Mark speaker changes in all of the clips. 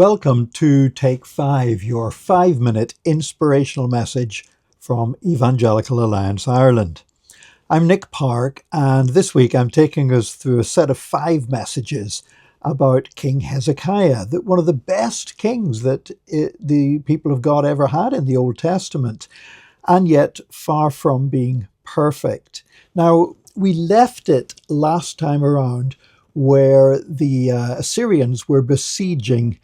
Speaker 1: Welcome to Take 5, your 5-minute inspirational message from Evangelical Alliance Ireland. I'm Nick Park, and this week I'm taking us through a set of 5 messages about King Hezekiah, one of the best kings that the people of God ever had in the Old Testament, and yet far from being perfect. Now, we left it last time around where the Assyrians were besieging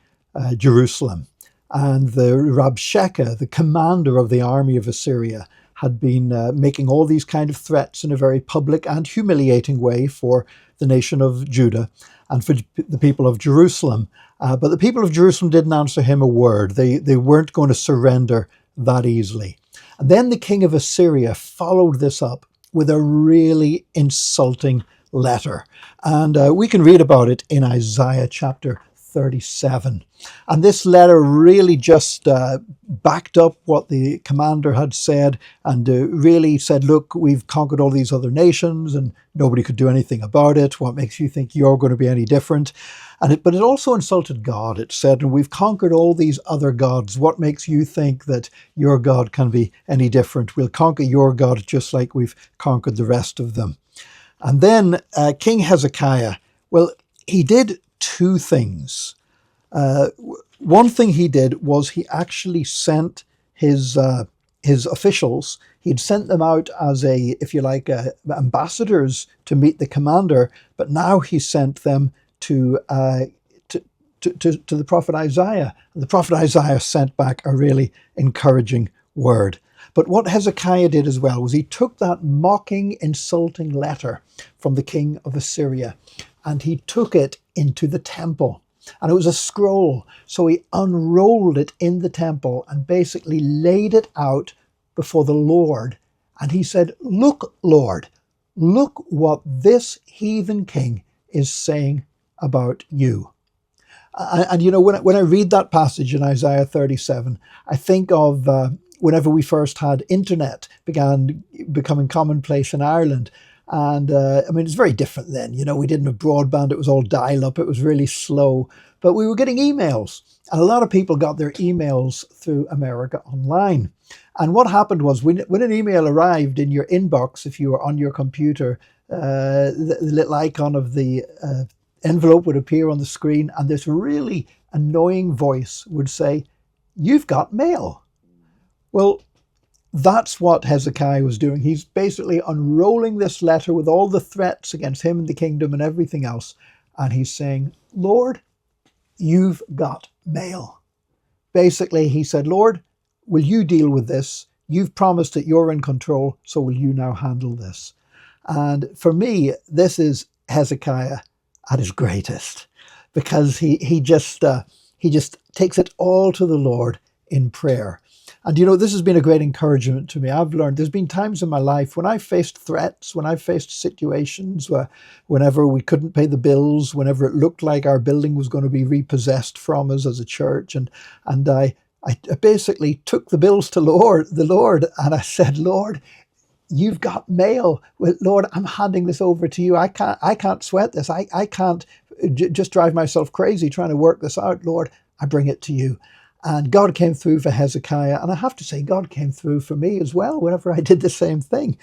Speaker 1: Jerusalem, and the Rabshakeh, the commander of the army of Assyria, had been making all these kind of threats in a very public and humiliating way for the nation of Judah and for the people of Jerusalem. But the people of Jerusalem didn't answer him a word. They weren't going to surrender that easily. And then the king of Assyria followed this up with a really insulting letter. And we can read about it in Isaiah chapter 37. And this letter really just backed up what the commander had said and really said, look, we've conquered all these other nations and nobody could do anything about it. What makes you think you're going to be any different? But it also insulted God. It said, we've conquered all these other gods. What makes you think that your God can be any different? We'll conquer your God just like we've conquered the rest of them. And then King Hezekiah, well, he did 2 things. One thing he did was he actually sent his officials. He'd sent them out as ambassadors to meet the commander, but now he sent them to the prophet Isaiah. And the prophet Isaiah sent back a really encouraging word. But what Hezekiah did as well was he took that mocking, insulting letter from the king of Assyria and he took it into the temple. And it was a scroll. So he unrolled it in the temple and basically laid it out before the Lord. And he said, look, Lord, look what this heathen king is saying about you. And you know, when I read that passage in Isaiah 37, I think of whenever we first had internet began becoming commonplace in Ireland. And it's very different then. You know, we didn't have broadband. It was all dial-up. It was really slow. But we were getting emails. And a lot of people got their emails through America Online. And what happened was when an email arrived in your inbox, if you were on your computer, the little icon of the envelope would appear on the screen. And this really annoying voice would say, "You've got mail." Well, that's what Hezekiah was doing. He's basically unrolling this letter with all the threats against him and the kingdom and everything else. And he's saying, Lord, you've got mail. Basically, he said, Lord, will you deal with this? You've promised that you're in control, so will you now handle this? And for me, this is Hezekiah at his greatest, because he just takes it all to the Lord in prayer. And you know, this has been a great encouragement to me. I've learned there's been times in my life when I faced threats, when I faced situations whenever we couldn't pay the bills, whenever it looked like our building was going to be repossessed from us as a church. And I basically took the bills to the Lord, and I said, Lord, you've got mail. Well, Lord, I'm handing this over to you. I can't sweat this. I can't just drive myself crazy trying to work this out. Lord, I bring it to you. And God came through for Hezekiah. And I have to say, God came through for me as well whenever I did the same thing.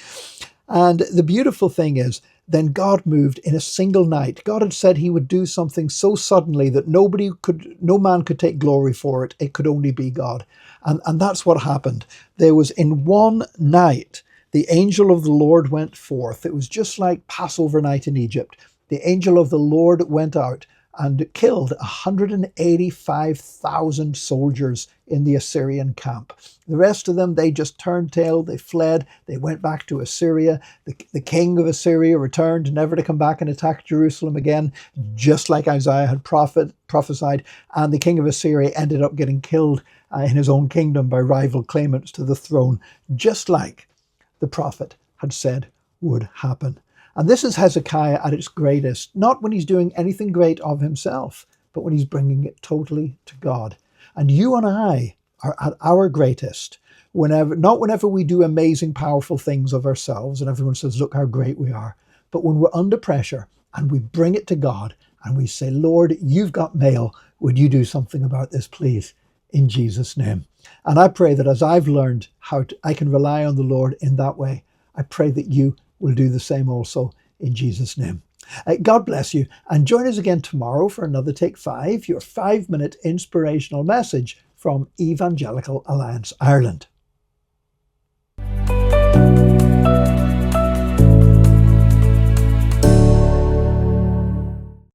Speaker 1: And the beautiful thing is, then God moved in a single night. God had said he would do something so suddenly that no man could take glory for it. It could only be God. And that's what happened. There was in one night, the angel of the Lord went forth. It was just like Passover night in Egypt. The angel of the Lord went out and killed 185,000 soldiers in the Assyrian camp. The rest of them, they just turned tail, they fled, they went back to Assyria. The king of Assyria returned, never to come back and attack Jerusalem again, just like Isaiah had prophesied. And the king of Assyria ended up getting killed in his own kingdom by rival claimants to the throne, just like the prophet had said would happen. And this is Hezekiah at its greatest, not when he's doing anything great of himself, but when he's bringing it totally to God. And you and I are at our greatest, not whenever we do amazing, powerful things of ourselves and everyone says, look how great we are, but when we're under pressure and we bring it to God and we say, Lord, you've got mail. would you do something about this, please, in Jesus' name? And I pray that as I've learned I can rely on the Lord in that way, I pray that you will do the same also in Jesus' name. God bless you, and join us again tomorrow for another Take 5, your 5-minute inspirational message from Evangelical Alliance Ireland.